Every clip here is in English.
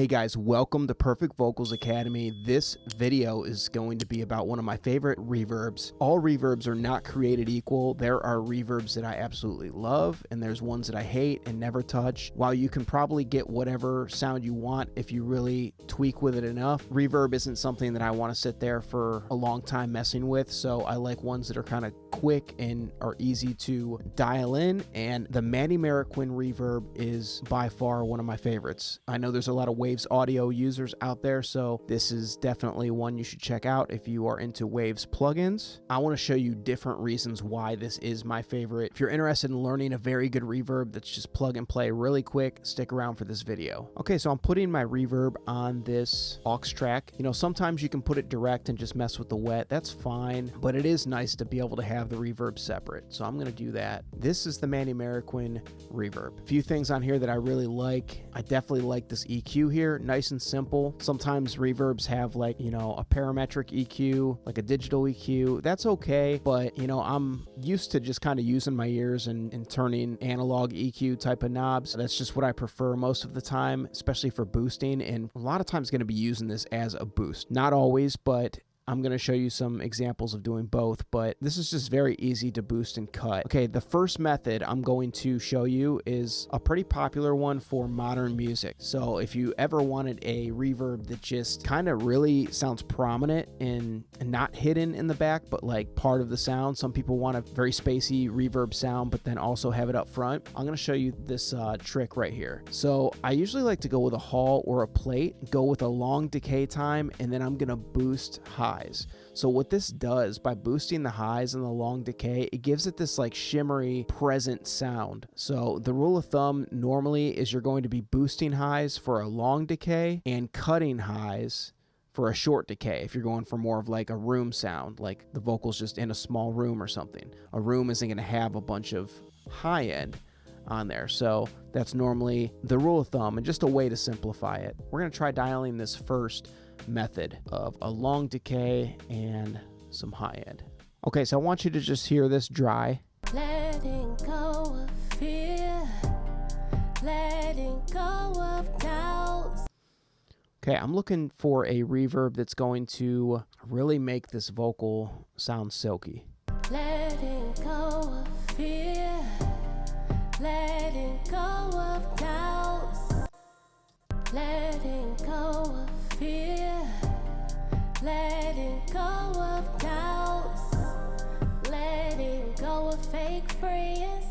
Hey guys, welcome to Perfect Vocals Academy. This video is going to be about one of my favorite reverbs. All reverbs are not created equal. There are reverbs that I absolutely love, and there's ones that I hate and never touch. While you can probably get whatever sound you want if you really tweak with it enough, reverb isn't something that I want to sit there for a long time messing with, so I like ones that are kind of quick and are easy to dial in, and the Manny Marroquin reverb is by far one of my favorites. I know there's a lot of Waves audio users out there, so this is definitely one you should check out if you are into Waves plugins. I want to show you different reasons why this is my favorite. If you're interested in learning a very good reverb that's just plug and play really quick, stick around for this video. Okay, so I'm putting my reverb on this aux track. You know, sometimes you can put it direct and just mess with the wet. That's fine, but it is nice to be able to have the reverb separate, so I'm going to do that. This is the Manny Marroquin reverb. A few things on here that I really like. I definitely like this EQ here, nice and simple. Sometimes reverbs have, like, you know, a parametric EQ, like a digital EQ. That's okay, but you know, I'm used to just kind of using my ears and turning analog EQ type of knobs. That's just what I prefer most of the time, especially for boosting, and a lot of times going to be using this as a boost. Not always, but I'm going to show you some examples of doing both, but this is just very easy to boost and cut. Okay, the first method I'm going to show you is a pretty popular one for modern music. So if you ever wanted a reverb that just kind of really sounds prominent and not hidden in the back, but like part of the sound, some people want a very spacey reverb sound, but then also have it up front. I'm going to show you this trick right here. So I usually like to go with a hall or a plate, go with a long decay time, and then I'm going to boost high. So what this does, by boosting the highs and the long decay, it gives it this like shimmery present sound. So the rule of thumb normally is you're going to be boosting highs for a long decay and cutting highs for a short decay if you're going for more of like a room sound, like the vocals just in a small room or something. A room isn't going to have a bunch of high end on there, so that's normally the rule of thumb and just a way to simplify it. We're going to try dialing this first method of a long decay and some high end. Okay, so I want you to just hear this dry. Letting go of fear, letting go of doubts. Okay, I'm looking for a reverb that's going to really make this vocal sound silky. Letting go of fear, letting go of doubts. Letting go of fear, letting go of doubts. Letting go of fake friends,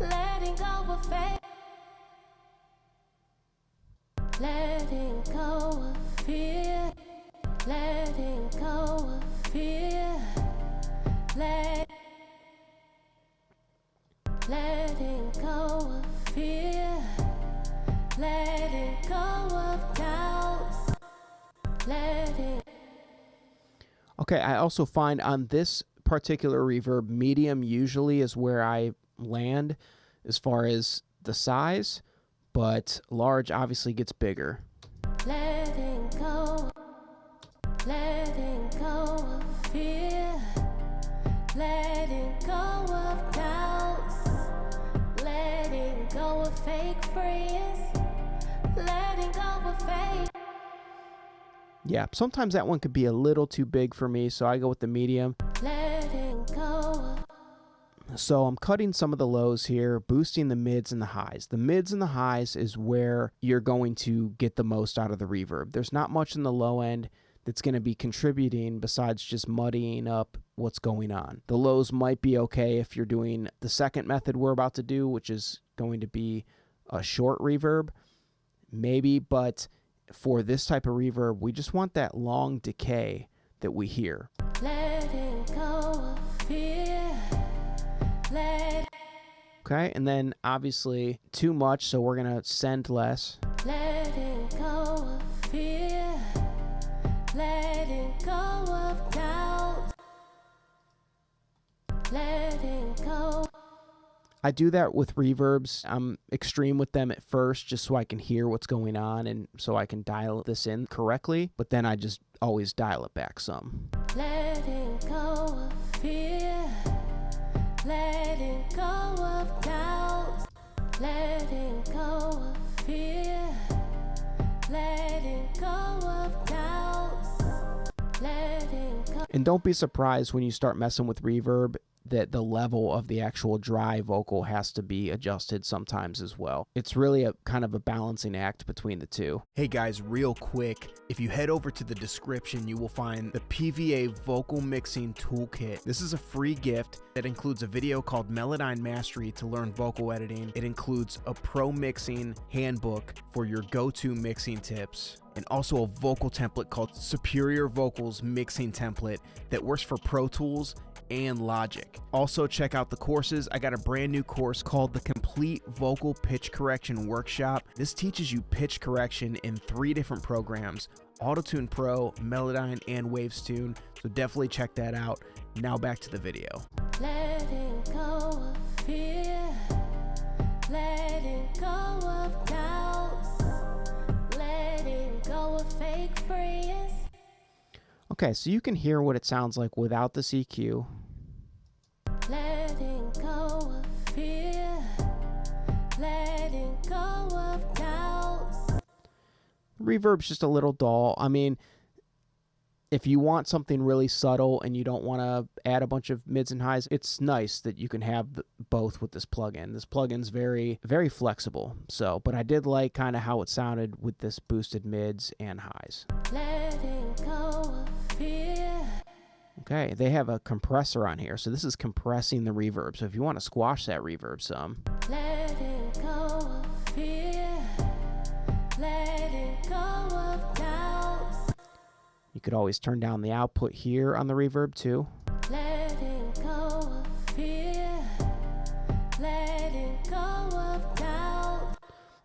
letting go of fake. Letting go of fear, letting go of fear, letting go of fear, letting go of doubts, letting. Okay, I also find on this particular reverb, medium usually is where I land as far as the size, but large obviously gets bigger. Letting go of fear, letting go of doubts, letting go of fake friends, letting go of fake. Yeah, sometimes that one could be a little too big for me, so I go with the medium. Letting go. So I'm cutting some of the lows here, boosting the mids and the highs. The mids and the highs is where you're going to get the most out of the reverb. There's not much in the low end that's going to be contributing besides just muddying up what's going on. The lows might be okay if you're doing the second method we're about to do, which is going to be a short reverb, maybe, but for this type of reverb, we just want that long decay that we hear. Letting go of fear, okay, and then obviously too much, so we're gonna send less. Letting go of fear, letting go of doubt, letting go. I do that with reverbs. I'm extreme with them at first just so I can hear what's going on and so I can dial this in correctly, but then I just always dial it back some. Letting go of fear, letting go of doubts, letting go of fear, letting go of doubts, letting go. And don't be surprised when you start messing with reverb that the level of the actual dry vocal has to be adjusted sometimes as well. It's really a kind of a balancing act between the two. Hey guys, real quick, if you head over to the description, you will find the PVA Vocal Mixing Toolkit. This is a free gift that includes a video called Melodyne Mastery to learn vocal editing. It includes a pro mixing handbook for your go-to mixing tips, and also a vocal template called Superior Vocals Mixing Template that works for Pro Tools and Logic. Also check out the courses. I got a brand new course called the Complete Vocal Pitch Correction Workshop. This teaches you pitch correction in 3 different programs: Autotune Pro, Melodyne, and Wavestune. So definitely check that out. Now back to the video. Letting go of fear, letting go of doubts, letting go of fake friends. Okay, so you can hear what it sounds like without the CQ. Letting go of fear, letting go of doubts. Reverb's just a little dull. I mean, if you want something really subtle and you don't want to add a bunch of mids and highs, it's nice that you can have both with this plugin. This plugin's very, very flexible. So, but I did like kind of how it sounded with this boosted mids and highs. Letting go of fear. Okay, they have a compressor on here, so this is compressing the reverb. So if you want to squash that reverb some, Letting go of fear, letting go of doubts, you could always turn down the output here on the reverb too. letting go of fear, letting go of doubts.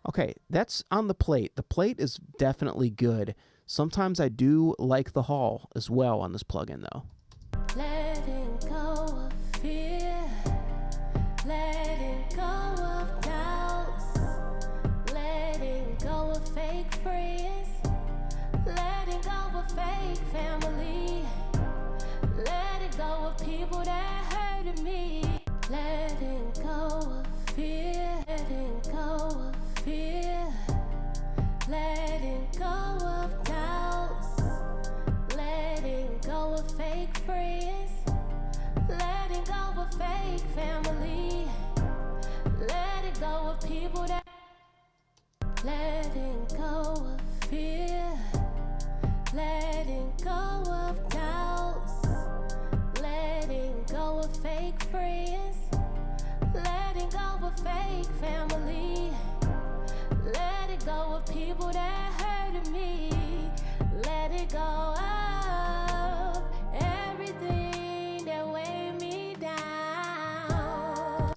Okay, that's on the plate. The plate is definitely good. Sometimes I do like the hall as well on this plugin though. Letting go of fear, letting go of doubts, letting go of fake friends, letting go of fake family, letting go of people that hurted me, letting go of fear, letting go of fear, letting go of doubts, letting go of fake friends, letting go of fake family, letting go of people that, letting go of fear, letting go of doubts, letting go of fake friends, letting go of fake family, letting go of people that hurted me, let it go of everything that weighed me down,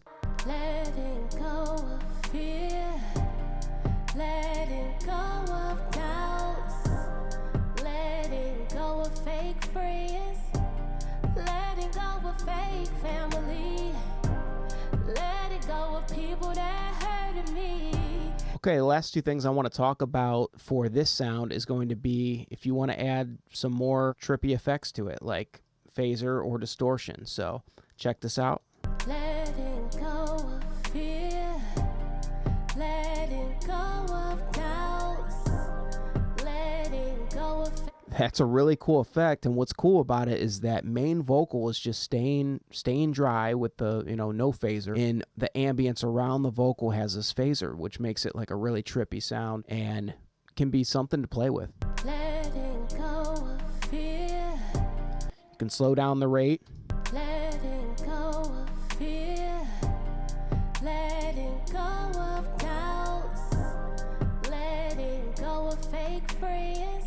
letting go of fear, letting go of doubts, letting go of fake friends, letting go of fake family, letting go of people that hurted me. Okay, the last 2 things I want to talk about for this sound is going to be if you want to add some more trippy effects to it, like phaser or distortion. So check this out. Letting go of fear, letting go of doubts, letting go of. That's a really cool effect, and what's cool about it is that main vocal is just staying dry with the, no phaser, and the ambience around the vocal has this phaser, which makes it like a really trippy sound and can be something to play with. Letting go of fear, You can slow down the rate. letting go of fear, letting go of doubts, letting go of fake friends,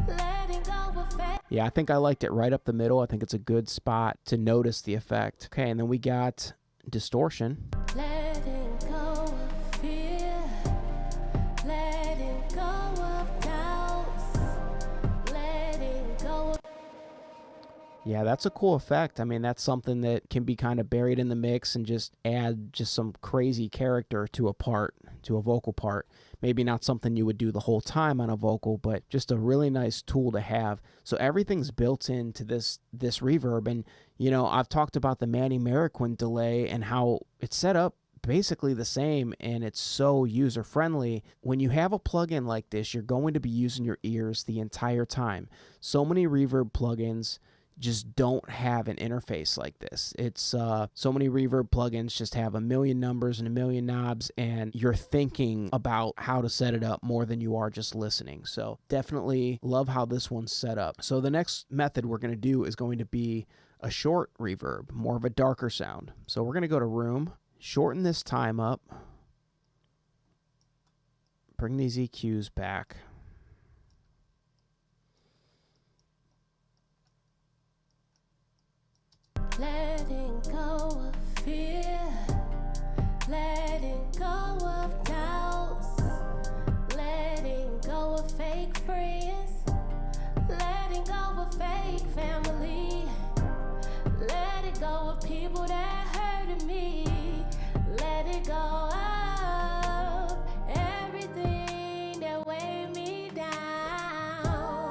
letting go of fake. Yeah, I think I liked it right up the middle. I think it's a good spot to notice the effect. Okay, and then we got distortion. Letting go of fear, letting go of doubts, letting go of. Yeah, that's a cool effect. I mean, that's something that can be kind of buried in the mix and just add just some crazy character to a part, to a vocal part. Maybe not something you would do the whole time on a vocal, but just a really nice tool to have. So everything's built into this reverb. And, I've talked about the Manny Marroquin delay and how it's set up basically the same, and it's so user friendly. When you have a plugin like this, you're going to be using your ears the entire time. So many reverb plugins just don't have an interface like this. It's so many reverb plugins just have a million numbers and a million knobs, and you're thinking about how to set it up more than you are just listening. So definitely love how this one's set up. So the next method we're going to do is going to be a short reverb, more of a darker sound. So we're going to go to room, shorten this time up, bring these EQs back. Letting go of fear, letting go of doubts, letting go of fake friends, letting go of fake family, letting go of people that hurted me, let it go of everything that weighed me down,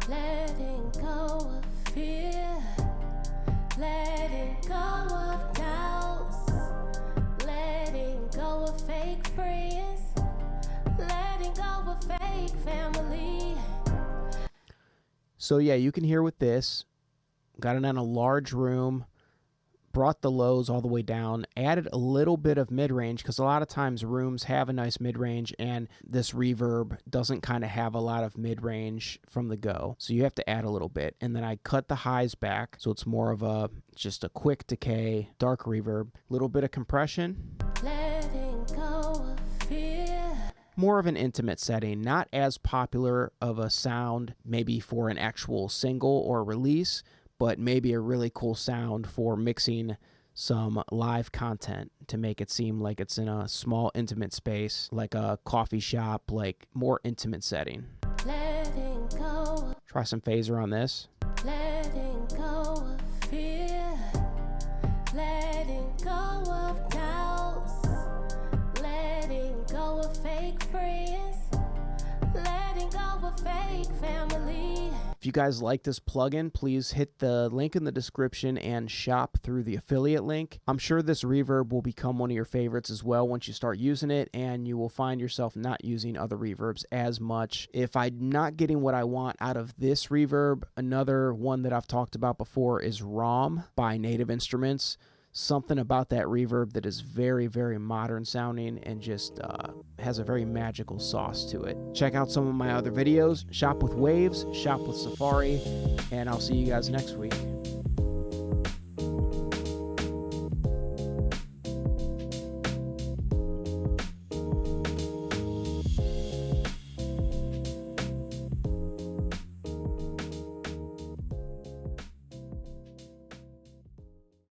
letting go of fear, letting go of doubts, letting go of fake friends, letting go of fake family. So yeah, you can hear with this, got it on a large room, brought the lows all the way down, added a little bit of mid-range, because a lot of times rooms have a nice mid-range, and this reverb doesn't kind of have a lot of mid-range from the go. So you have to add a little bit. And then I cut the highs back, so it's more of a just a quick decay, dark reverb, little bit of compression. Letting go of fear. More of an intimate setting, not as popular of a sound maybe for an actual single or release, but maybe a really cool sound for mixing some live content to make it seem like it's in a small, intimate space, like a coffee shop, like more intimate setting. Letting go. Try some phaser on this. Letting go of fear. Letting go of doubts. Letting go of fake friends. Letting go of fake family. If you guys like this plugin, please hit the link in the description and shop through the affiliate link. I'm sure this reverb will become one of your favorites as well once you start using it, and you will find yourself not using other reverbs as much. If I'm not getting what I want out of this reverb, another one that I've talked about before is ROM by Native Instruments. Something about that reverb that is very, very modern sounding and just has a very magical sauce to it. Check out some of my other videos. Shop with Waves, shop with Safari, and I'll see you guys next week.